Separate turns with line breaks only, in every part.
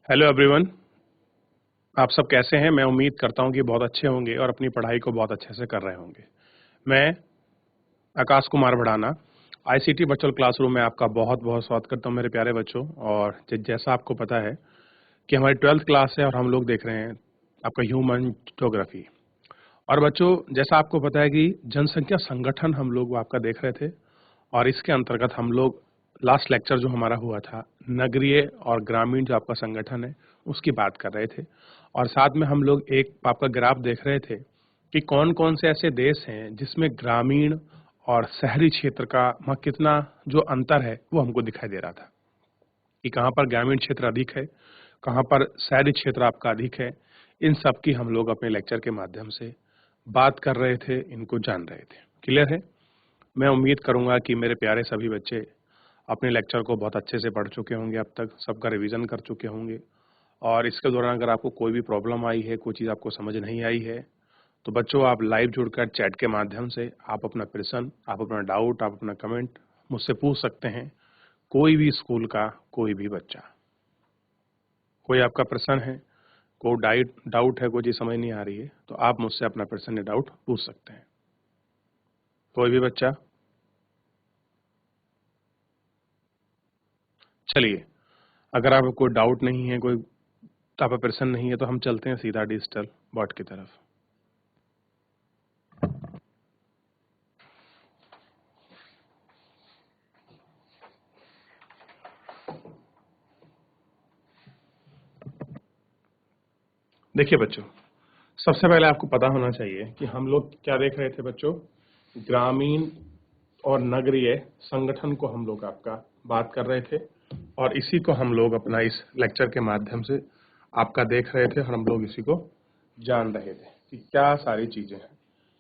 Hello everyone. आप सब कैसे हैं? मैं उम्मीद करता हूं कि बहुत अच्छे होंगे और अपनी पढ़ाई को बहुत अच्छे से कर रहे होंगे। मैं Akash Kumar Bhadana ICT virtual classroom में आपका बहुत बहुत स्वागत करता हूं मेरे प्यारे बच्चों। और जैसा आपको पता है कि हमारी 12th क्लास है और हम लोग देख रहे हैं आपका ह्यूमन ज्योग्राफी। और बच्चों, जैसा आपको पता है कि जनसंख्या संगठन हम लोग वो आपका देख रहे थे, और इसके अंतर्गत हम लोग लास्ट लेक्चर जो हमारा हुआ था नगरीय और ग्रामीण जो आपका संगठन है उसकी बात कर रहे थे। और साथ में हम लोग एक आपका ग्राफ देख रहे थे कि कौन कौन से ऐसे देश हैं जिसमें ग्रामीण और शहरी क्षेत्र का वहाँ कितना जो अंतर है वो हमको दिखाई दे रहा था कि कहाँ पर ग्रामीण क्षेत्र अधिक है, कहाँ पर शहरी क्षेत्र आपका अधिक है। इन सब की हम लोग अपने लेक्चर के माध्यम से बात कर रहे थे, इनको जान रहे थे। क्लियर है? मैं उम्मीद करूंगा कि मेरे प्यारे सभी बच्चे अपने लेक्चर को बहुत अच्छे से पढ़ चुके होंगे, अब तक सबका रिवीजन कर चुके होंगे। और इसके दौरान अगर आपको कोई भी प्रॉब्लम आई है, कोई चीज़ आपको समझ नहीं आई है, तो बच्चों आप लाइव जुड़कर चैट के माध्यम से आप अपना प्रश्न, आप अपना डाउट, आप अपना कमेंट मुझसे पूछ सकते हैं। कोई भी स्कूल का कोई भी बच्चा, कोई आपका प्रश्न है, कोई डाउट है, कोई चीज़ समझ नहीं आ रही है, तो आप मुझसे अपना प्रश्न या डाउट पूछ सकते हैं। कोई भी बच्चा। चलिए, अगर आपको कोई डाउट नहीं है, कोई आपका प्रश्न नहीं है, तो हम चलते हैं सीधा डिजिटल बोर्ड की तरफ। देखिए बच्चों, सबसे पहले आपको पता होना चाहिए कि हम लोग क्या देख रहे थे बच्चों। ग्रामीण और नगरीय संगठन को हम लोग आपका बात कर रहे थे, और इसी को हम लोग अपना इस लेक्चर के माध्यम से आपका देख रहे थे, और हम लोग इसी को जान रहे थे कि क्या सारी चीजें हैं।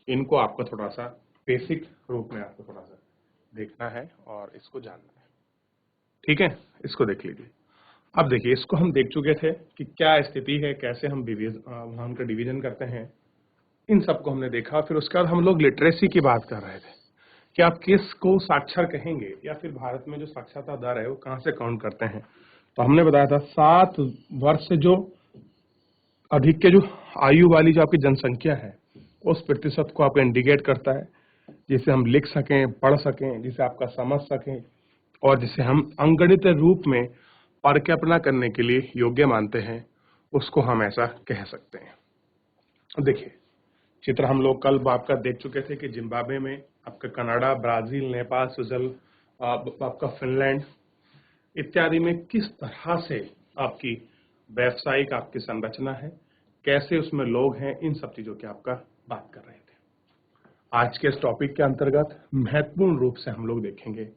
इनको आपको थोड़ा सा बेसिक रूप में आपको थोड़ा सा देखना है और इसको जानना है। ठीक है, इसको देख लीजिए। अब देखिए, इसको हम देख चुके थे कि क्या स्थिति है, कैसे हम वहाँ उनका डिवीजन करते हैं, इन सबको हमने देखा। फिर उसके बाद हम लोग लिटरेसी की बात कर रहे थे कि आप किसको साक्षर कहेंगे, या फिर भारत में जो साक्षरता दर है वो कहाँ से काउंट करते हैं। तो हमने बताया था 7 वर्ष से जो अधिक के जो आयु वाली जो आपकी जनसंख्या है उस प्रतिशत को आपको इंडिकेट करता है, जिसे हम लिख सकें, पढ़ सकें, जिसे आपका समझ सकें, और जिसे हम अंगणित रूप में परिकल्पना करने के लिए योग्य मानते हैं, उसको हम ऐसा कह सकते हैं। देखिए, चित्र हम लोग कल आपका देख चुके थे कि जिम्बाब्वे में आपका कनाडा, ब्राजील, नेपाल, स्विट्जरलैंड, आपका फिनलैंड इत्यादि में किस तरह से आपकी व्यावसायिक आपकी संरचना है, कैसे उसमें लोग हैं, इन सब चीजों की आपका बात कर रहे थे। आज के इस टॉपिक के अंतर्गत महत्वपूर्ण रूप से हम लोग देखेंगे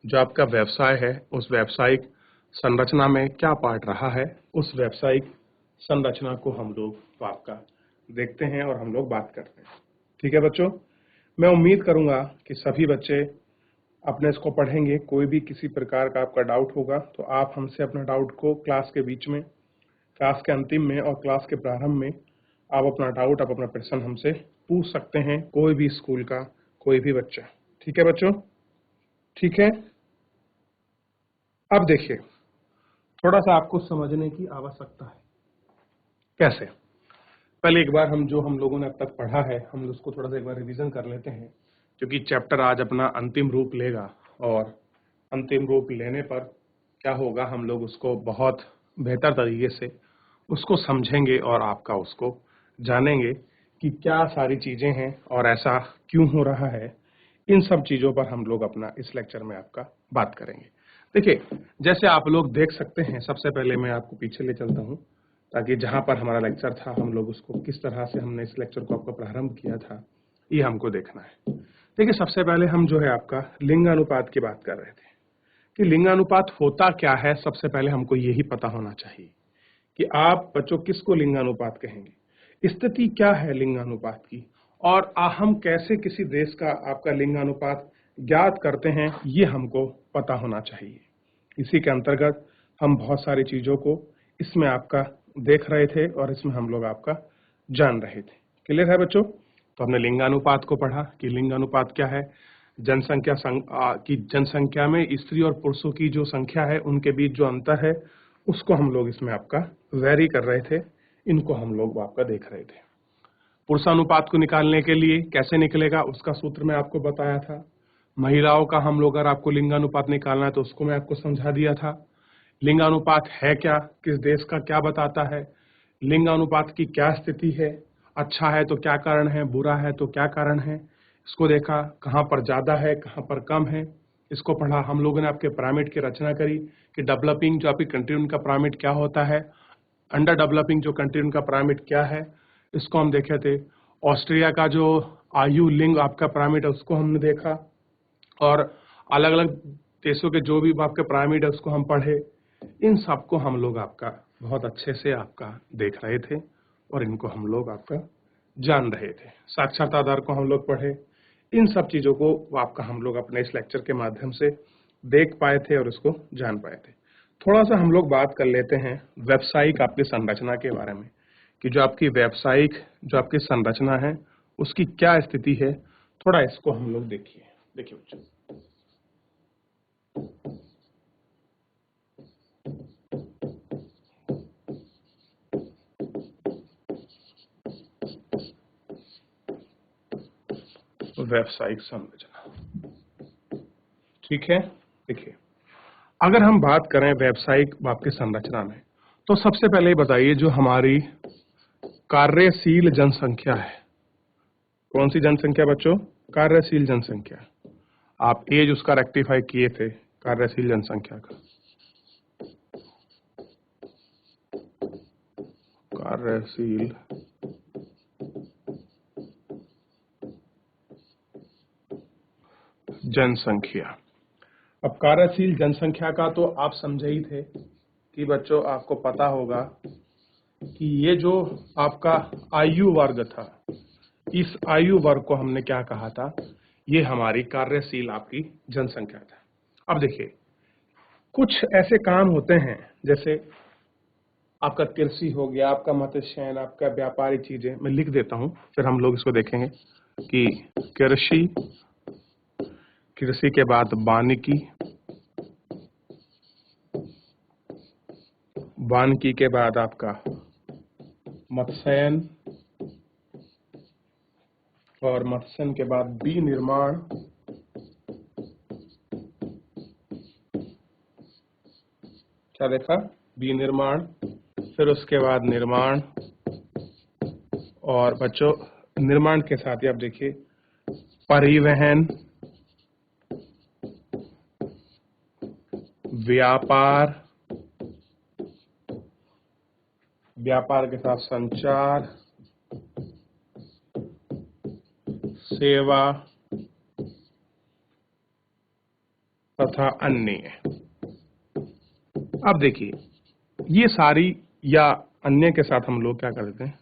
जो आपका व्यवसाय है, उस व्यावसायिक संरचना में क्या पार्ट रहा है, उस व्यावसायिक संरचना को हम लोग आपका देखते हैं और हम लोग बात करते हैं। ठीक है बच्चों, मैं उम्मीद करूंगा कि सभी बच्चे अपने इसको पढ़ेंगे। कोई भी किसी प्रकार का आपका डाउट होगा तो आप हमसे अपना डाउट को क्लास के बीच में, क्लास के अंतिम में और क्लास के प्रारंभ में आप अपना डाउट, आप अपना प्रश्न हमसे पूछ सकते हैं, कोई भी स्कूल का कोई भी बच्चा। ठीक है बच्चों? ठीक है। अब देखिए, थोड़ा सा आपको समझने की आवश्यकता है। कैसे? पहले एक बार हम लोगों ने अब तक पढ़ा है, हम उसको थोड़ा सा एक बार रिवीजन कर लेते हैं, क्योंकि चैप्टर आज अपना अंतिम रूप लेगा, और अंतिम रूप लेने पर क्या होगा, हम लोग उसको बहुत बेहतर तरीके से उसको समझेंगे और आपका उसको जानेंगे कि क्या सारी चीजें हैं और ऐसा क्यों हो रहा है। इन सब चीजों पर हम लोग अपना इस लेक्चर में आपका बात करेंगे। देखिए, जैसे आप लोग देख सकते हैं, सबसे पहले मैं आपको पीछे ले चलता हूं, ताकि जहां पर हमारा लेक्चर था, हम लोग उसको किस तरह से हमने इस लेक्चर को आपका प्रारंभ किया था, ये हमको देखना है। देखिए, सबसे पहले हम जो है आपका लिंगानुपात की बात कर रहे थे कि लिंगानुपात होता क्या है। सबसे पहले हमको यही पता होना चाहिए कि आप बच्चों किसको लिंगानुपात कहेंगे, स्थिति क्या है लिंगानुपात की, और हम कैसे किसी देश का आपका लिंगानुपात ज्ञात करते हैं, ये हमको पता होना चाहिए। इसी के अंतर्गत हम बहुत सारी चीजों को इसमें आपका देख रहे थे और इसमें हम लोग आपका जान रहे थे। क्लियर है बच्चों? तो हमने लिंगानुपात को पढ़ा कि लिंगानुपात क्या है। जनसंख्या की जनसंख्या में स्त्री और पुरुषों की जो संख्या है उनके बीच जो अंतर है उसको हम लोग इसमें आपका वेरी कर रहे थे, इनको हम लोग आपका देख रहे थे। पुरुषानुपात को निकालने के लिए कैसे निकलेगा उसका सूत्र मैं आपको बताया था। महिलाओं का हम लोग अगर आपको लिंगानुपात निकालना है तो उसको मैं आपको समझा दिया था। लिंगानुपात है क्या, किस देश का क्या बताता है, लिंगानुपात की क्या स्थिति है, अच्छा है तो क्या कारण है, बुरा है तो क्या कारण है, इसको देखा कहाँ पर ज्यादा है कहाँ पर कम है, इसको पढ़ा। हम लोगों ने आपके पिरामिड की रचना करी कि डेवलपिंग जो आपकी कंट्री उनका पिरामिड क्या होता है, अंडर डेवलपिंग जो कंट्री उनका पिरामिड क्या है, इसको हम देखे थे। ऑस्ट्रिया का जो आयु लिंग आपका पिरामिड है उसको हमने देखा, और अलग अलग देशों के जो भी आपके पिरामिड है उसको हम पढ़े। इन सबको हम लोग आपका बहुत अच्छे से आपका देख रहे थे और इनको हम लोग आपका जान रहे थे। साक्षरता आधार को हम लोग पढ़े। इन सब चीजों को आपका हम लोग अपने इस लेक्चर के माध्यम से देख पाए थे और इसको जान पाए थे। थोड़ा सा हम लोग बात कर लेते हैं व्यावसायिक आपकी संरचना के बारे में, कि जो आपकी व्यावसायिक जो आपकी संरचना है उसकी क्या स्थिति है। थोड़ा इसको हम लोग देखिए बच्चों। व्यावसायिक संरचना, ठीक है। देखिए, अगर हम बात करें व्यावसायिक आपकी संरचना में, तो सबसे पहले बताइए जो हमारी कार्यशील जनसंख्या है, कौन सी जनसंख्या बच्चों, कार्यशील जनसंख्या। आप एज उसका रेक्टिफाई किए थे कार्यशील जनसंख्या का, कार्यशील जनसंख्या। अब कार्यशील जनसंख्या का तो आप समझे ही थे कि बच्चों आपको पता होगा कि ये जो आपका आयु वर्ग था, इस आयु वर्ग को हमने क्या कहा था, ये हमारी कार्यशील आपकी जनसंख्या था। अब देखिए, कुछ ऐसे काम होते हैं जैसे आपका कृषि हो गया, आपका मत्स्यन, आपका व्यापारी चीजें, मैं लिख देता हूं फिर हम लोग इसको देखेंगे कि कृषि, कृषि के बाद वानिकी, वानिकी के बाद आपका मत्स्यन, और मत्स्यन के बाद विनिर्माण, क्या देखा, विनिर्माण, फिर उसके बाद निर्माण, और बच्चों निर्माण के साथ ही आप देखिए परिवहन, व्यापार, व्यापार के साथ संचार, सेवा तथा अन्य। अब देखिए, ये सारी या अन्य के साथ हम लोग क्या कर देते हैं,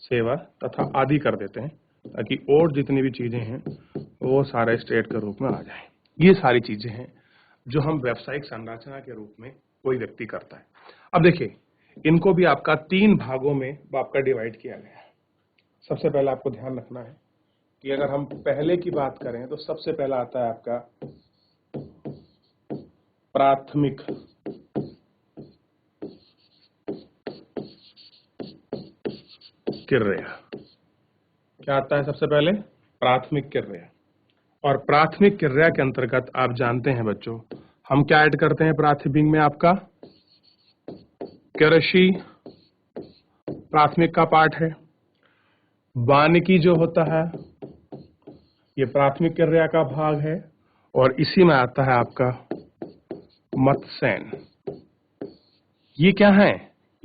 सेवा तथा आदि कर देते हैं, ताकि और जितनी भी चीजें हैं वो सारे स्टेट के रूप में आ जाएं। ये सारी चीजें हैं जो हम व्यावसायिक संरचना के रूप में कोई व्यक्ति करता है। अब देखिए, इनको भी आपका 3 भागों में आपका डिवाइड किया गया है। सबसे पहले आपको ध्यान रखना है कि अगर हम पहले की बात करें तो सबसे पहला आता है आपका प्राथमिक क्रिया। क्या आता है सबसे पहले, प्राथमिक क्रिया। और प्राथमिक क्रिया के अंतर्गत आप जानते हैं बच्चों, हम क्या ऐड करते हैं प्राथमिक में, आपका कृषि प्राथमिक का पार्ट है, वानिकी जो होता है ये प्राथमिक क्रिया का भाग है, और इसी में आता है आपका मत्स्यन। ये क्या है,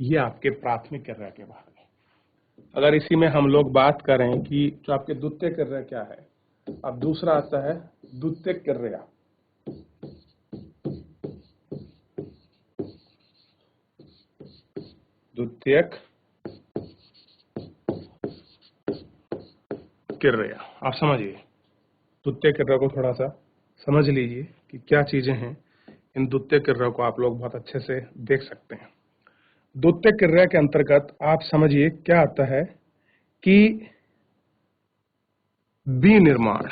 ये आपके प्राथमिक क्रिया के भाग है। अगर इसी में हम लोग बात करें कि जो आपके द्वितीय क्रिया क्या है, अब दूसरा आता है द्वितीय क्रिया। द्वितीयक क्रिया, आप समझिए, द्वितीय क्रिया को थोड़ा सा समझ लीजिए कि क्या चीजें हैं। इन द्वितीय क्रिया को आप लोग बहुत अच्छे से देख सकते हैं। द्वितीय क्रिया के अंतर्गत आप समझिए क्या आता है कि विनिर्माण,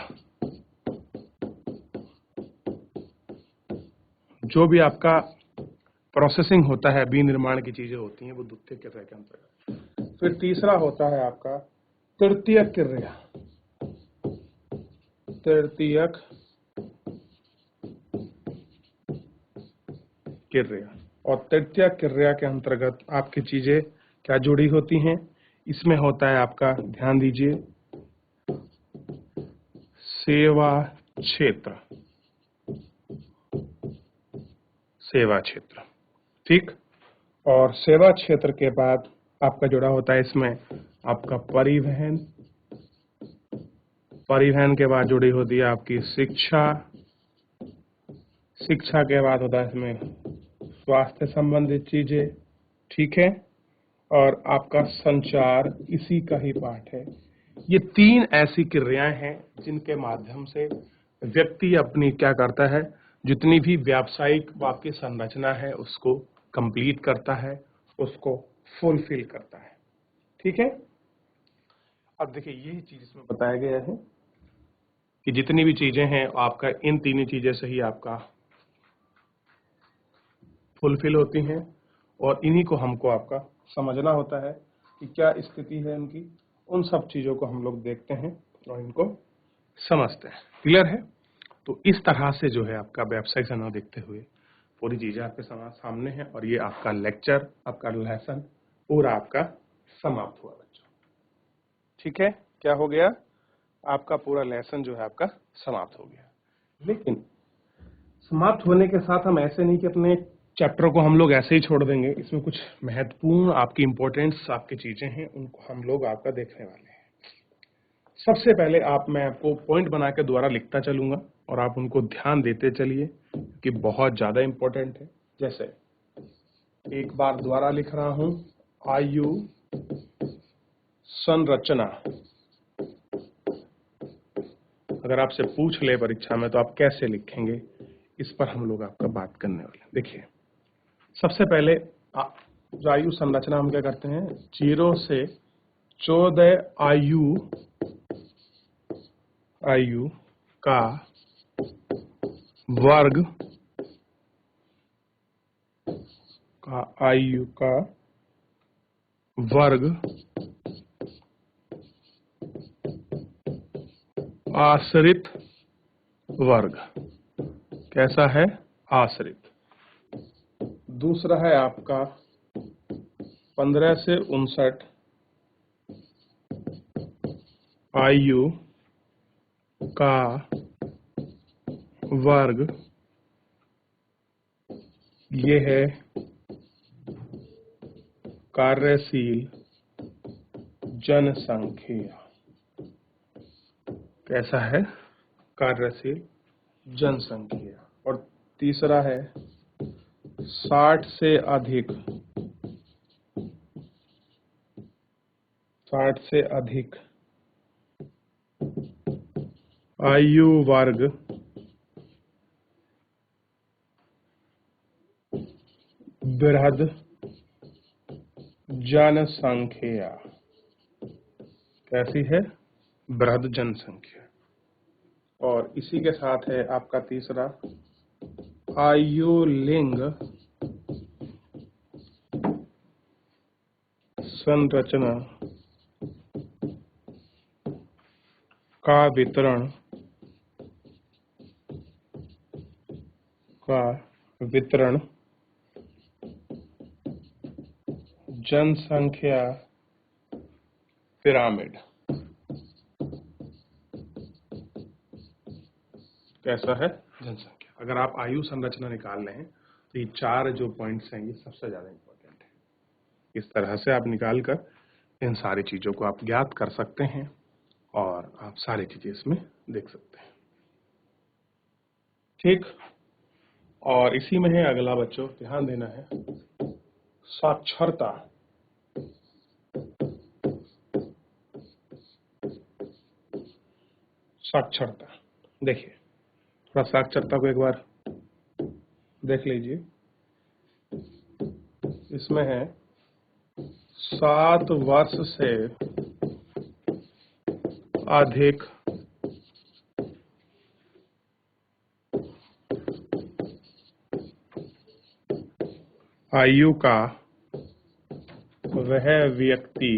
जो भी आपका प्रोसेसिंग होता है, विनिर्माण की चीजें होती हैं, वो द्वितीयक क्रिया के अंतर्गत। फिर तीसरा होता है आपका तृतीयक क्रिया। तृतीयक क्रिया, और तृतीयक क्रिया के अंतर्गत आपकी चीजें क्या जुड़ी होती हैं? इसमें होता है आपका, ध्यान दीजिए, सेवा क्षेत्र। सेवा क्षेत्र, ठीक। और सेवा क्षेत्र के बाद आपका जुड़ा होता है इसमें आपका परिवहन। परिवहन के बाद जुड़ी होती है आपकी शिक्षा। शिक्षा के बाद होता है इसमें स्वास्थ्य संबंधित चीजें, ठीक है। और आपका संचार इसी का ही पार्ट है। ये तीन ऐसी क्रियाएं हैं जिनके माध्यम से व्यक्ति अपनी क्या करता है, जितनी भी व्यावसायिक आपकी संरचना है उसको कंप्लीट करता है, उसको फुलफिल करता है, ठीक है। अब देखिए यही चीज इसमें बताया गया है कि जितनी भी चीजें हैं आपका इन तीनों चीजें से ही आपका फुलफिल होती हैं, और इन्हीं को हमको आपका समझना होता है कि क्या स्थिति है इनकी। उन सब चीजों को हम लोग देखते हैं और इनको समझते हैं। क्लियर है? तो इस तरह से जो है आपका व्यावसायिक संदर्भ देखते हुए पूरी चीजें आपके सामने हैं, और ये आपका लेक्चर, आपका लेसन पूरा आपका समाप्त हुआ बच्चों। ठीक है, क्या हो गया? आपका पूरा लेसन जो है आपका समाप्त हो गया। लेकिन समाप्त होने के साथ हम ऐसे नहीं कि अपने चैप्टर को हम लोग ऐसे ही छोड़ देंगे। इसमें कुछ महत्वपूर्ण आपकी इंपॉर्टेंस आपकी चीजें हैं, उनको हम लोग आपका देखने वाले हैं। सबसे पहले मैं आपको पॉइंट बना के द्वारा लिखता चलूंगा और आप उनको ध्यान देते चलिए कि बहुत ज्यादा इंपॉर्टेंट है। जैसे एक बार द्वारा लिख रहा हूं, आयु संरचना। अगर आपसे पूछ ले परीक्षा में तो आप कैसे लिखेंगे, इस पर हम लोग आपका बात करने वाले हैं। देखिए सबसे पहले जो आयु संरचना हम क्या करते हैं, 0 से 14 आयु का वर्ग, आयु का वर्ग आश्रित वर्ग। कैसा है? आश्रित। दूसरा है आपका 15 से 59 आयु का वर्ग, ये है कार्यशील जनसंख्या। कैसा है? कार्यशील जनसंख्या। और तीसरा है 60 से अधिक, 60 से अधिक आयु वर्ग बृहद जनसंख्या। कैसी है? बृहद जनसंख्या। और इसी के साथ है आपका तीसरा आयु लिंग संरचना का वितरण, जनसंख्या पिरामिड। कैसा है? जनसंख्या। अगर आप आयु संरचना निकाल रहे हैं तो ये 4 जो पॉइंट्स हैं ये सबसे ज्यादा इंपॉर्टेंट है। इस तरह से आप निकाल कर इन सारी चीजों को आप ज्ञात कर सकते हैं और आप सारी चीजें इसमें देख सकते हैं। ठीक। और इसी में है अगला बच्चों, ध्यान देना है, साक्षरता। साक्षरता देखिए, थोड़ा साक्षरता को एक बार देख लीजिए। इसमें है 7 वर्ष से अधिक आयु का वह व्यक्ति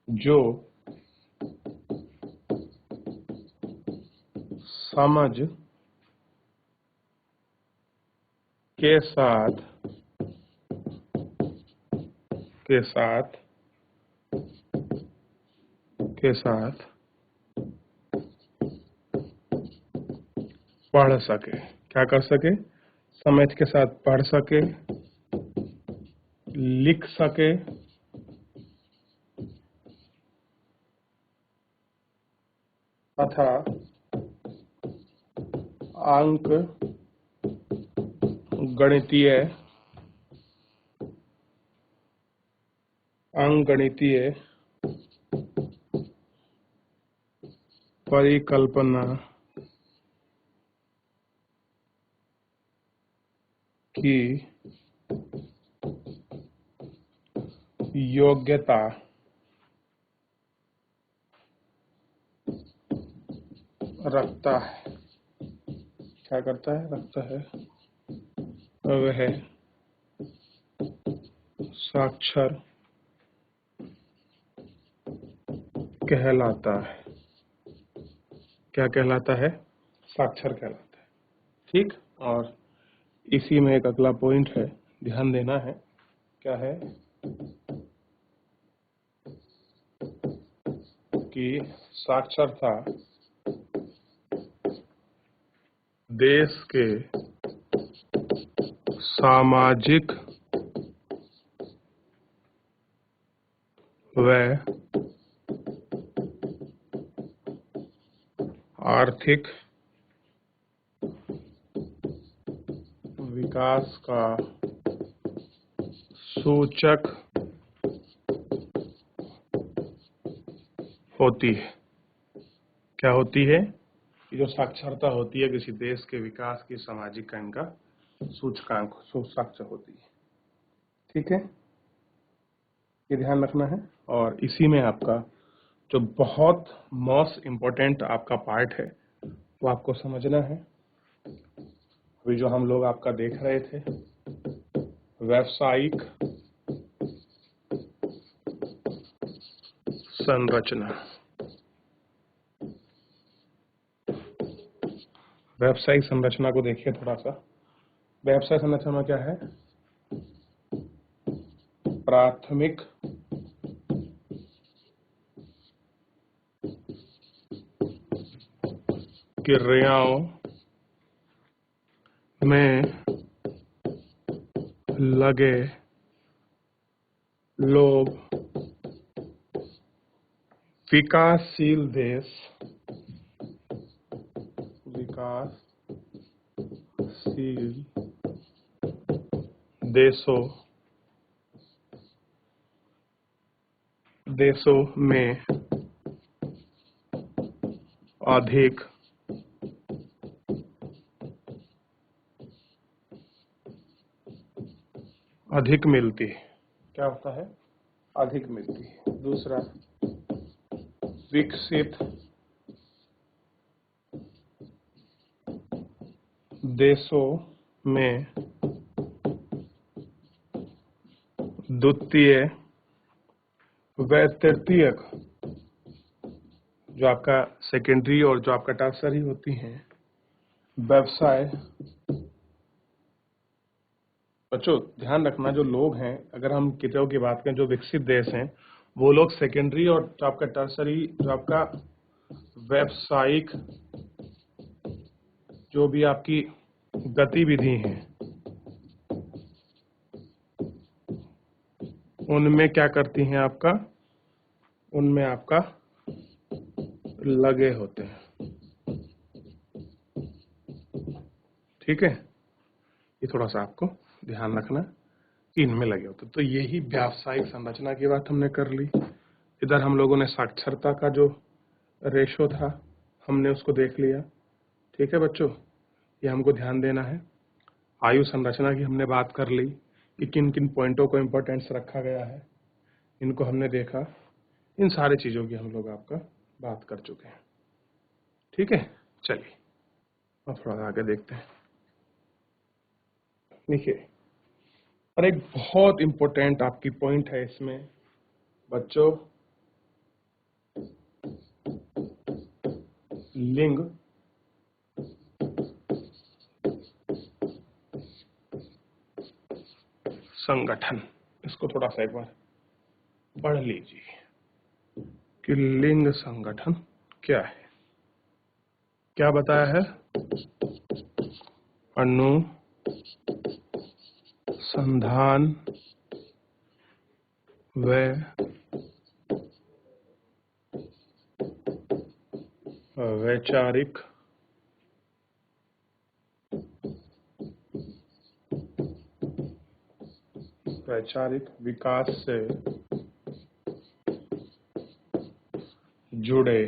जो समझ के साथ पढ़ सके, क्या कर सके, समझ के साथ पढ़ सके, लिख सके तथा अंक गणितीय परिकल्पना की योग्यता रखता है, क्या करता है, रखता है, वह साक्षर कहलाता है, क्या कहलाता है, साक्षर कहलाता है। ठीक, और इसी में एक अगला पॉइंट है, ध्यान देना है, क्या है कि साक्षरता देश के सामाजिक व आर्थिक विकास का सूचक होती है। क्या होती है, कि जो साक्षरता होती है किसी देश के विकास की, सामाजिक का इनका सूचकांक, साक्षर होती है। ठीक है, ये ध्यान रखना है। और इसी में आपका जो बहुत मोस्ट इम्पोर्टेंट आपका पार्ट है वो आपको समझना है। अभी जो हम लोग आपका देख रहे थे, व्यावसायिक संरचना, व्यावसायिक संरचना को देखिए थोड़ा सा। व्यावसायिक संरचना में क्या है, प्राथमिक क्रियाओं में लगे लोग विकासशील देशों में अधिक मिलती है। क्या होता है, अधिक मिलती है। दूसरा, विकसित देशों में द्वितीय व तृतीयक, जो आपका सेकेंडरी और जो आपका टर्सरी होती हैं, व्यवसाय। बच्चों ध्यान रखना, जो लोग हैं, अगर हम कितों की बात करें जो विकसित देश हैं, वो लोग सेकेंडरी और जो आपका टर्सरी, जो आपका व्यावसायिक जो भी आपकी गतिविधि हैं, उनमें क्या करती हैं, उनमें आपका लगे होते हैं। ठीक है, ये थोड़ा सा आपको ध्यान रखना कि इनमें लगे होते। तो यही व्यावसायिक संरचना की बात हमने कर ली। इधर हम लोगों ने साक्षरता का जो रेशो था हमने उसको देख लिया। ठीक है बच्चों, ये हमको ध्यान देना है। आयु संरचना की हमने बात कर ली कि किन किन पॉइंटों को इम्पोर्टेंस रखा गया है, इनको हमने देखा। इन सारी चीज़ों की हम लोग आपका बात कर चुके हैं। ठीक है, चलिए अब थोड़ा आगे देखते हैं। लिखिए। और एक बहुत इंपॉर्टेंट आपकी पॉइंट है इसमें बच्चों, लिंग संगठन। इसको थोड़ा सा एक बार पढ़ लीजिए कि लिंग संगठन क्या है। क्या बताया है? अनुसंधान व वैचारिक विकास से जुड़े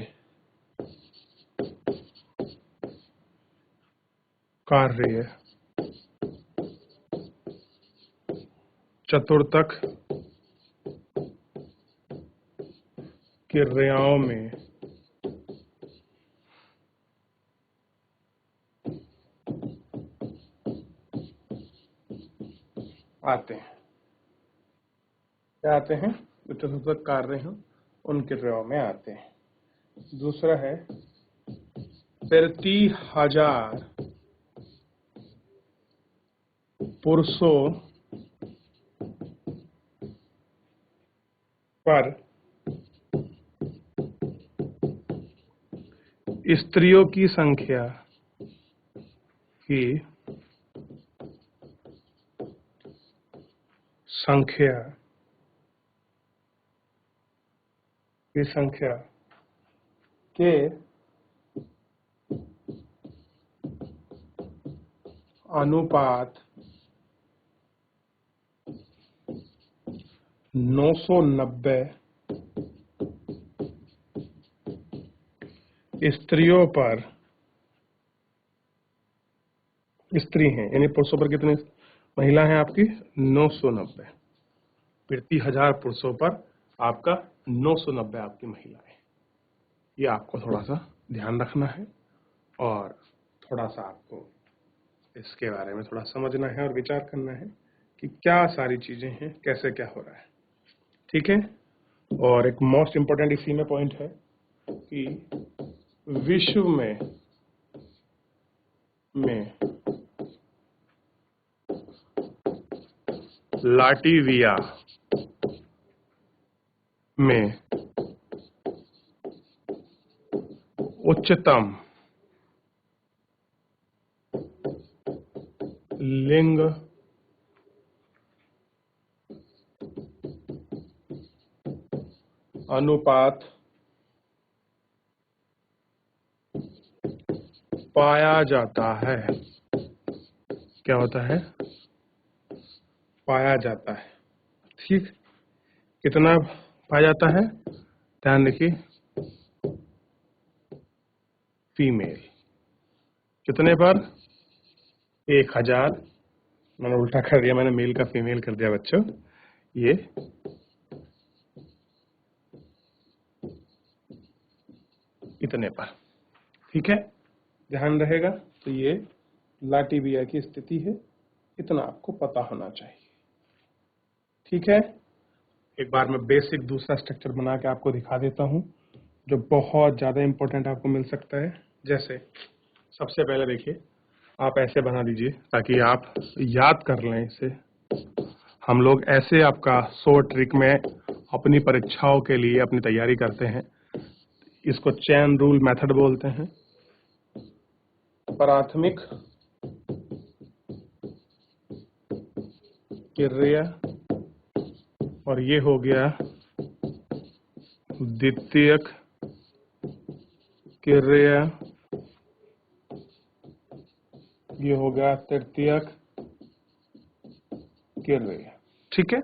कार्य चतुर्थक क्रियाओं में आते हैं। क्या आते हैं? जो चतुर्थक कार्य हैं उन क्रियाओं में आते हैं। दूसरा है प्रति 1000 पुरुषों पर स्त्रियों की संख्या के अनुपात 990 स्त्रियों पर स्त्री हैं, यानी पुरुषों पर कितने महिला हैं आपकी? 990। प्रति 1000 पुरुषों पर आपका 990 आपकी महिलाएं। ये आपको थोड़ा सा ध्यान रखना है और थोड़ा सा आपको इसके बारे में थोड़ा समझना है और विचार करना है कि क्या सारी चीजें हैं, कैसे क्या हो रहा है। ठीक है। और एक मोस्ट इंपोर्टेंट इसी में पॉइंट है कि विश्व में लाटविया में उच्चतम लिंग अनुपात पाया जाता है। क्या होता है? पाया जाता है। ठीक। कितना पाया जाता है? ध्यान रखिए, फीमेल। कितने पर? 1000। मैंने उल्टा कर दिया, मैंने मेल का फीमेल कर दिया बच्चों। ये इतने पर। ठीक है, ध्यान रहेगा। तो ये लाटविया की स्थिति है, इतना आपको पता होना चाहिए। ठीक है। एक बार मैं बेसिक दूसरा स्ट्रक्चर बना के आपको दिखा देता हूं जो बहुत ज्यादा इंपॉर्टेंट आपको मिल सकता है। जैसे सबसे पहले देखिए, आप ऐसे बना दीजिए ताकि आप याद कर लें इसे। हम लोग ऐसे आपका शॉर्ट ट्रिक में अपनी परीक्षाओं के लिए अपनी तैयारी करते हैं। इसको चेन रूल मेथड बोलते हैं। प्राथमिक क्रिया और ये हो गया द्वितीयक क्रिया, ये हो गया तृतीयक क्रिया। ठीक है,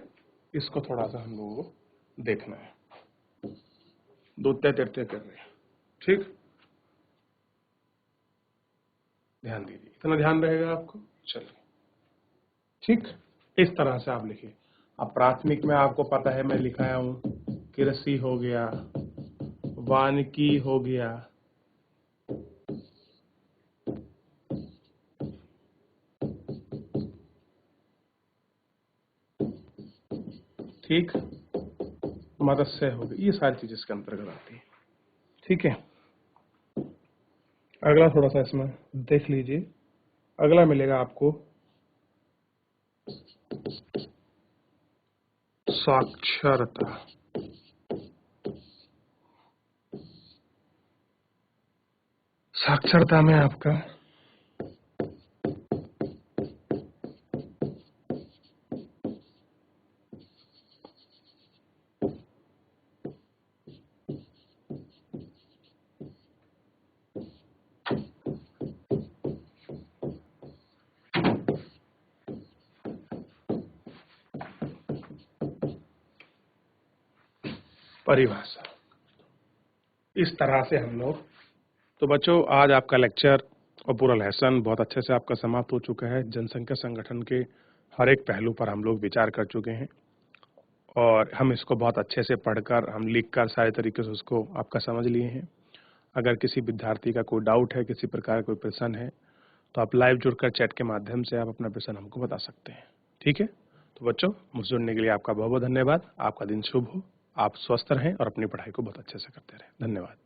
इसको थोड़ा सा हम लोगों को देखना है। द्वितीय तृतीय क्रिया। ठीक, ध्यान दीजिए, इतना ध्यान रहेगा आपको। चलिए, ठीक, इस तरह से आप लिखिए। अब प्राथमिक में आपको पता है, मैं लिखाया हूं, कृषि हो गया, वानिकी हो गया, ठीक, मत्स्य हो गई, ये सारी चीजें इसके अंतर्गत आती है। ठीक है, अगला थोड़ा सा इसमें देख लीजिए। अगला मिलेगा आपको साक्षरता। साक्षरता में आपका परिभाषा, इस तरह से हम लोग। तो बच्चों, आज आपका लेक्चर और पूरा लेसन बहुत अच्छे से आपका समाप्त हो चुका है। जनसंख्या संगठन के हर एक पहलू पर हम लोग विचार कर चुके हैं और हम इसको बहुत अच्छे से पढ़कर, हम लिखकर सारे तरीके से उसको आपका समझ लिए हैं। अगर किसी विद्यार्थी का कोई डाउट है, किसी प्रकार का कोई प्रश्न है, तो आप लाइव जुड़कर चैट के माध्यम से आप अपना प्रश्न हमको बता सकते हैं। ठीक है, तो बच्चों, मुझसे जुड़ने के लिए आपका बहुत बहुत धन्यवाद। आपका दिन शुभ हो, आप स्वस्थ रहें और अपनी पढ़ाई को बहुत अच्छे से करते रहें। धन्यवाद।